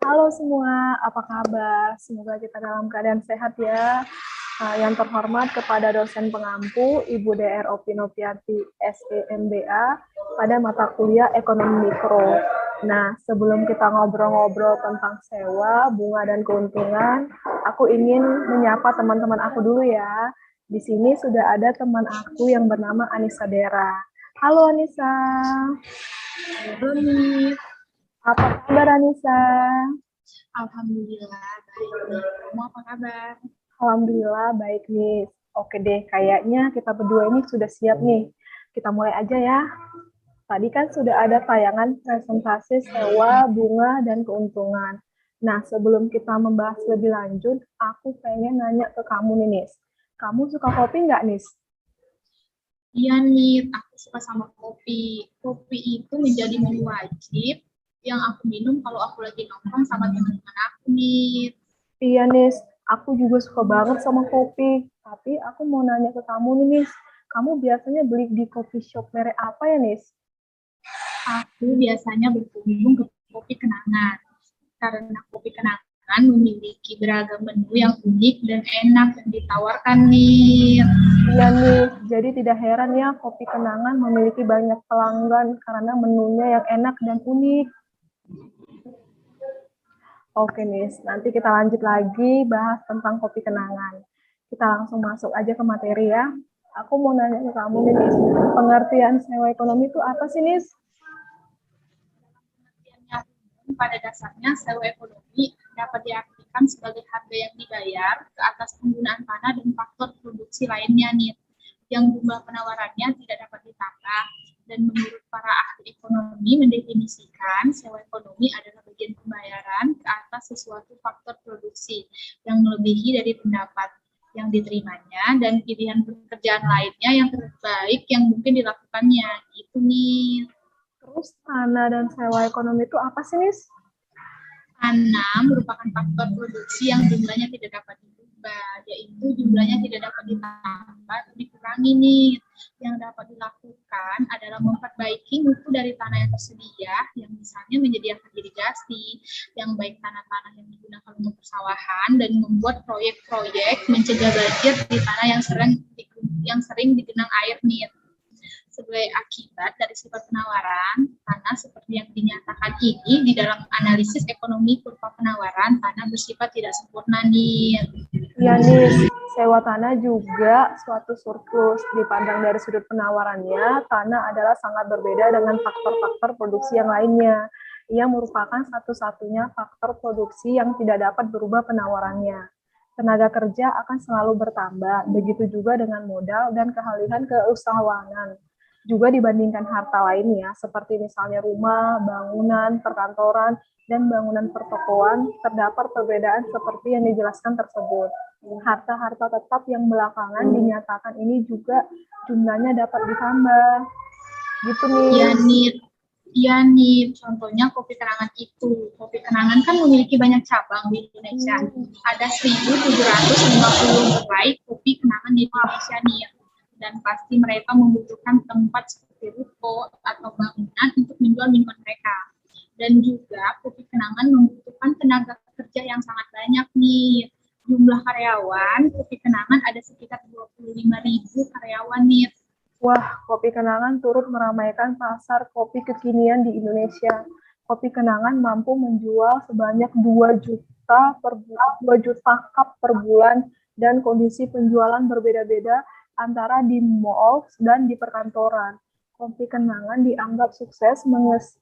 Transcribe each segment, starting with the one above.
Halo semua, apa kabar? Semoga kita dalam keadaan sehat ya. Yang terhormat kepada dosen pengampu, Ibu Dr. Opi Novianti, SEMBA, pada mata kuliah Ekonomi Mikro. Nah, sebelum kita ngobrol-ngobrol tentang sewa, bunga, dan keuntungan, aku ingin menyapa teman-teman aku dulu ya. Di sini sudah ada teman aku yang bernama Anissa Dera. Halo Anissa. Halo Nit, Apa kabar Anissa? Alhamdulillah baik nih. Kamu apa kabar? Alhamdulillah baik nih. Oke deh, kayaknya kita berdua ini sudah siap nih. Kita mulai aja ya. Tadi kan sudah ada tayangan presentasi sewa, bunga, dan keuntungan. Nah, sebelum kita membahas lebih lanjut, aku pengen nanya ke kamu nih, Nis. Kamu suka kopi nggak, Nis? Iya Nit, aku suka sama kopi. Kopi itu menjadi menu wajib yang aku minum kalau aku lagi nongkrong sama teman-teman aku Nit. Iya, Nis. Aku juga suka banget sama kopi. Tapi aku mau nanya ke kamu nih, Nis. Kamu biasanya beli di coffee shop merek apa ya, Nis? Aku biasanya berkunjung ke kopi kenangan karena kopi kenangan memiliki beragam menu yang unik dan enak yang ditawarkan Nit. Iya nih, jadi tidak heran ya kopi kenangan memiliki banyak pelanggan karena menunya yang enak dan unik. Oke nih, nanti kita lanjut lagi bahas tentang kopi kenangan. Kita langsung masuk aja ke materi ya. Aku mau nanya ke kamu nih, Nis. Pengertian sewa ekonomi itu apa sih, Nis? Pengertiannya pada dasarnya sewa ekonomi dapat diartikan sebagai harga yang dibayar ke atas penggunaan tanah dan faktor produksi lainnya nih yang jumlah penawarannya tidak dapat ditambah. Dan menurut para ahli ekonomi mendefinisikan sewa ekonomi adalah bagian pembayaran ke atas sesuatu faktor produksi yang melebihi dari pendapat yang diterimanya dan pilihan pekerjaan lainnya yang terbaik yang mungkin dilakukannya. Itu nih. Terus tanah dan sewa ekonomi itu apa sih, Nis? Tanah merupakan faktor produksi yang jumlahnya tidak dapat diubah, yaitu jumlahnya tidak dapat ditambah atau dikurangi nih. Yang dapat dilakukan adalah memperbaiki mutu dari tanah yang tersedia, yang misalnya menyediakan irigasi, yang baik tanah-tanah yang digunakan untuk persawahan, dan membuat proyek-proyek mencegah banjir di tanah yang sering digenang air nih. Sebagai akibat dari sifat penawaran tanah seperti yang dinyatakan ini di dalam analisis ekonomi kurva penawaran tanah bersifat tidak sempurna nih. Iya nih, sewa tanah juga suatu surplus. Dipandang dari sudut penawarannya, tanah adalah sangat berbeda dengan faktor-faktor produksi yang lainnya. Ia merupakan satu-satunya faktor produksi yang tidak dapat berubah penawarannya. Tenaga kerja akan selalu bertambah, begitu juga dengan modal dan keahlian keusahawanan. Juga dibandingkan harta lainnya, seperti misalnya rumah, bangunan, perkantoran, dan bangunan pertokoan, terdapat perbedaan seperti yang dijelaskan tersebut. Harta-harta tetap yang belakangan dinyatakan ini juga jumlahnya dapat ditambah. Gitu nih. Iya nih, contohnya kopi kenangan itu. Kopi kenangan kan memiliki banyak cabang di Indonesia. Ada 1.750 gerai kopi kenangan di Indonesia nih. Dan pasti mereka membutuhkan tempat seperti ruko atau bangunan untuk menjual minuman mereka. Dan juga kopi kenangan membutuhkan tenaga kerja yang sangat banyak nih. Jumlah karyawan kopi kenangan ada sekitar 25.000 karyawan nih. Wah, kopi kenangan turut meramaikan pasar kopi kekinian di Indonesia. Kopi kenangan mampu menjual sebanyak 2 juta cup per bulan dan kondisi penjualan berbeda-beda antara di mall dan di perkantoran. Kopi kenangan dianggap sukses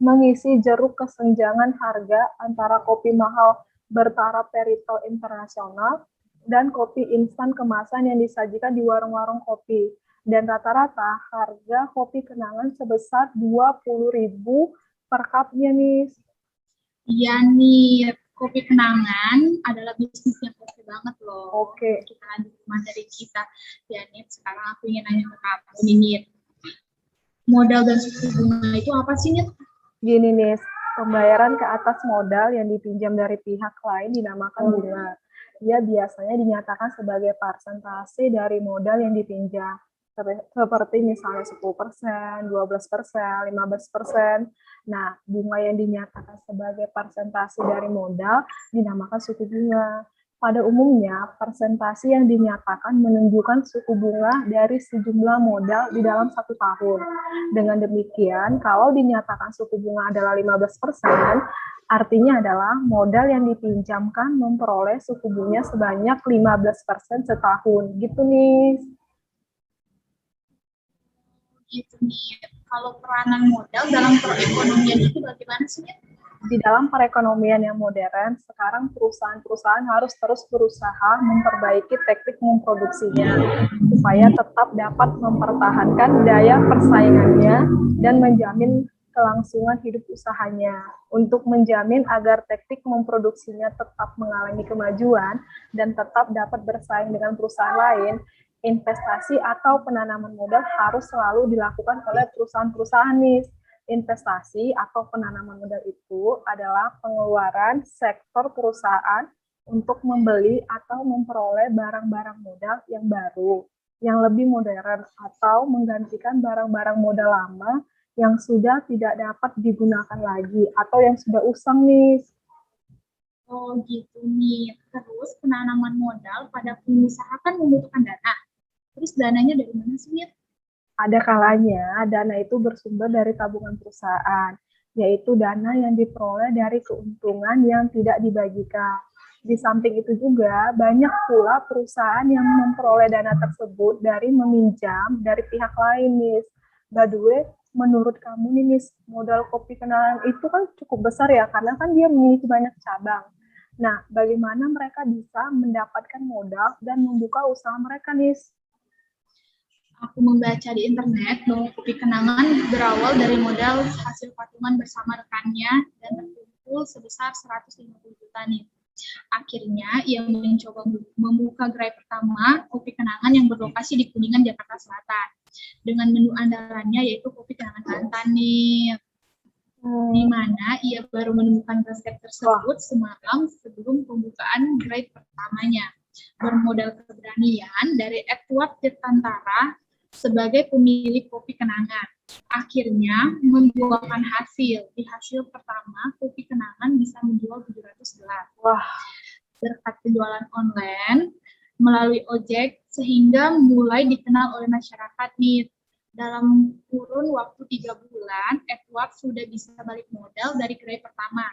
mengisi jeruk kesenjangan harga antara kopi mahal bertaraf retail internasional dan kopi instan kemasan yang disajikan di warung-warung kopi. Dan rata-rata harga kopi kenangan sebesar 20.000 per cupnya nih. Iya nih, kopi kenangan adalah bisnis yang oke banget loh. Oke. Kita lanjut ke materi kita. Ya nih, sekarang aku ingin nanya ke kamu nih, Nit. Modal dan suku bunga itu apa sih, Nit? Gini nih, pembayaran ke atas modal yang dipinjam dari pihak lain dinamakan bunga. Ia biasanya dinyatakan sebagai persentase dari modal yang dipinjam. seperti misalnya 10%, 12%, 15%. Nah, bunga yang dinyatakan sebagai persentase dari modal dinamakan suku bunga. Pada umumnya, persentase yang dinyatakan menunjukkan suku bunga dari sejumlah modal di dalam 1 tahun. Dengan demikian, kalau dinyatakan suku bunga adalah 15%, artinya adalah modal yang dipinjamkan memperoleh suku bunga sebanyak 15% setahun. Gitu nih. Gitu nih. Kalau peranan modal dalam perekonomian itu bagaimana sih? Di dalam perekonomian yang modern, sekarang perusahaan-perusahaan harus terus berusaha memperbaiki teknik memproduksinya supaya tetap dapat mempertahankan daya persaingannya dan menjamin kelangsungan hidup usahanya. Untuk menjamin agar teknik memproduksinya tetap mengalami kemajuan dan tetap dapat bersaing dengan perusahaan lain, investasi atau penanaman modal harus selalu dilakukan oleh perusahaan-perusahaan nih. Investasi atau penanaman modal itu adalah pengeluaran sektor perusahaan untuk membeli atau memperoleh barang-barang modal yang baru, yang lebih modern, atau menggantikan barang-barang modal lama yang sudah tidak dapat digunakan lagi atau yang sudah usang nih. Oh gitu nih. Terus penanaman modal pada pengusaha kan membutuhkan dana. Terus dananya dari mana sih, Mir? Ada kalanya dana itu bersumber dari tabungan perusahaan, yaitu dana yang diperoleh dari keuntungan yang tidak dibagikan. Di samping itu juga banyak pula perusahaan yang memperoleh dana tersebut dari meminjam dari pihak lain, Nis. By the way, menurut kamu nih, Nis, modal kopi kenangan itu kan cukup besar ya, karena kan dia memiliki banyak cabang. Nah, bagaimana mereka bisa mendapatkan modal dan membuka usaha mereka, Nis? Aku membaca di internet bahwa kopi kenangan berawal dari modal hasil patungan bersama rekannya dan terkumpul sebesar 150 juta nih. Akhirnya, ia mencoba membuka gerai pertama kopi kenangan yang berlokasi di Kuningan, Jakarta Selatan. Dengan menu andalannya yaitu kopi kenangan Bantan nih. Di mana ia baru menemukan resep tersebut semalam sebelum pembukaan gerai pertamanya. Bermodal keberanian dari Edward Tirtantara sebagai pemilik kopi kenangan. Akhirnya membuahkan hasil. Di hasil pertama, kopi kenangan bisa menjual 700 gelas. Wah. Berkat penjualan online melalui ojek sehingga mulai dikenal oleh masyarakat nih. Dalam kurun waktu 3 bulan, Edward sudah bisa balik modal dari gerai pertama.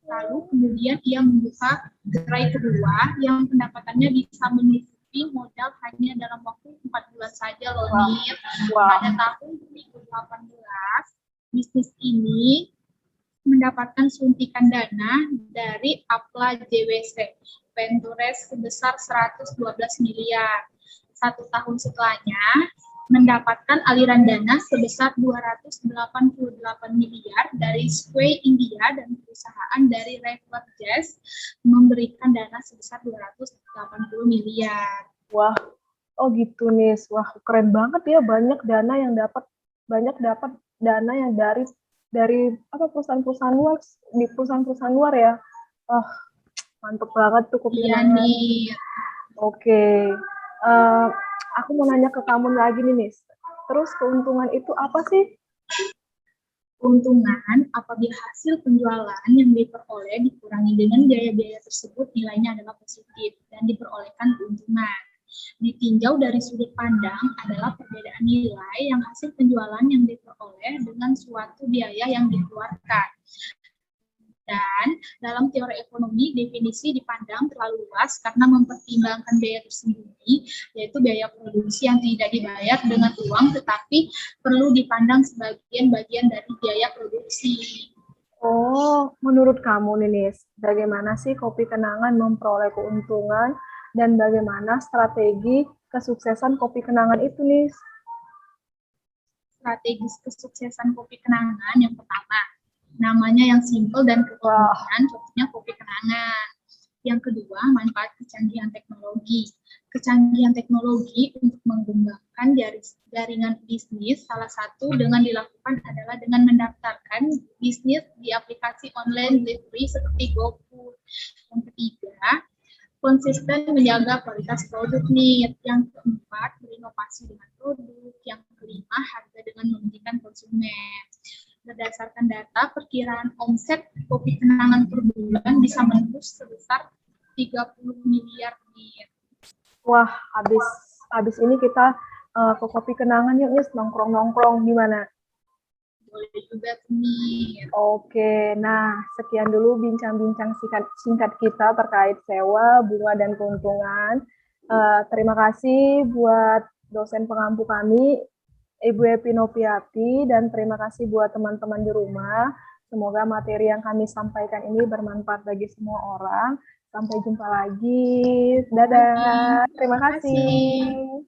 Lalu kemudian ia membuka gerai kedua yang pendapatannya bisa menutupi modal hanya dalam waktu 4 bulan saja loh nih. Pada tahun 2018, bisnis ini mendapatkan suntikan dana dari Apla JWC Ventures sebesar 112 miliar. 1 tahun setelahnya, mendapatkan aliran dana sebesar 288 miliar dari Sway India dan perusahaan dari River Jazz memberikan dana sebesar 280 miliar. Wah, oh gitu nih. Wah, keren banget ya, banyak dana yang dapat dana yang dari apa perusahaan-perusahaan luar di perusahaan-perusahaan luar ya. Oh, mantep banget tuh kopi kenangan. nih. Oke. Aku mau nanya ke kamu lagi nih, Nis. Terus keuntungan itu apa sih? Keuntungan apabila hasil penjualan yang diperoleh dikurangi dengan biaya-biaya tersebut nilainya adalah positif dan diperolehkan keuntungan. Ditinjau dari sudut pandang adalah perbedaan nilai yang hasil penjualan yang diperoleh dengan suatu biaya yang dikeluarkan. Dan dalam teori ekonomi, definisi dipandang terlalu luas karena mempertimbangkan biaya tersembunyi, yaitu biaya produksi yang tidak dibayar dengan uang, tetapi perlu dipandang sebagian bagian dari biaya produksi. Oh, menurut kamu, Ninis, bagaimana sih kopi kenangan memperoleh keuntungan dan bagaimana strategi kesuksesan kopi kenangan itu, Nis? Strategi kesuksesan kopi kenangan yang pertama, namanya yang simple dan kemudian contohnya kopi kenangan. Yang kedua, manfaat kecanggihan teknologi. Kecanggihan teknologi untuk mengembangkan jaringan bisnis, salah satu dengan dilakukan adalah dengan mendaftarkan bisnis di aplikasi online delivery seperti GoFood. Yang ketiga, konsisten menjaga kualitas produk nih. Yang keempat, berinovasi dengan produk. Yang kelima, harga dengan mementingkan konsumen. Berdasarkan data, perkiraan omset Kopi Kenangan per bulan bisa menembus sebesar 30 miliar nih. Wah, habis ini kita ke Kopi Kenangan yuk, Nis, nongkrong-nongkrong gimana? Boleh juga nih. Oke, nah sekian dulu bincang-bincang singkat kita terkait sewa, bunga, dan keuntungan. Terima kasih buat dosen pengampu kami, Ibu Epi Nopiati, dan terima kasih buat teman-teman di rumah. Semoga materi yang kami sampaikan ini bermanfaat bagi semua orang. Sampai jumpa lagi. Dadah. Terima kasih.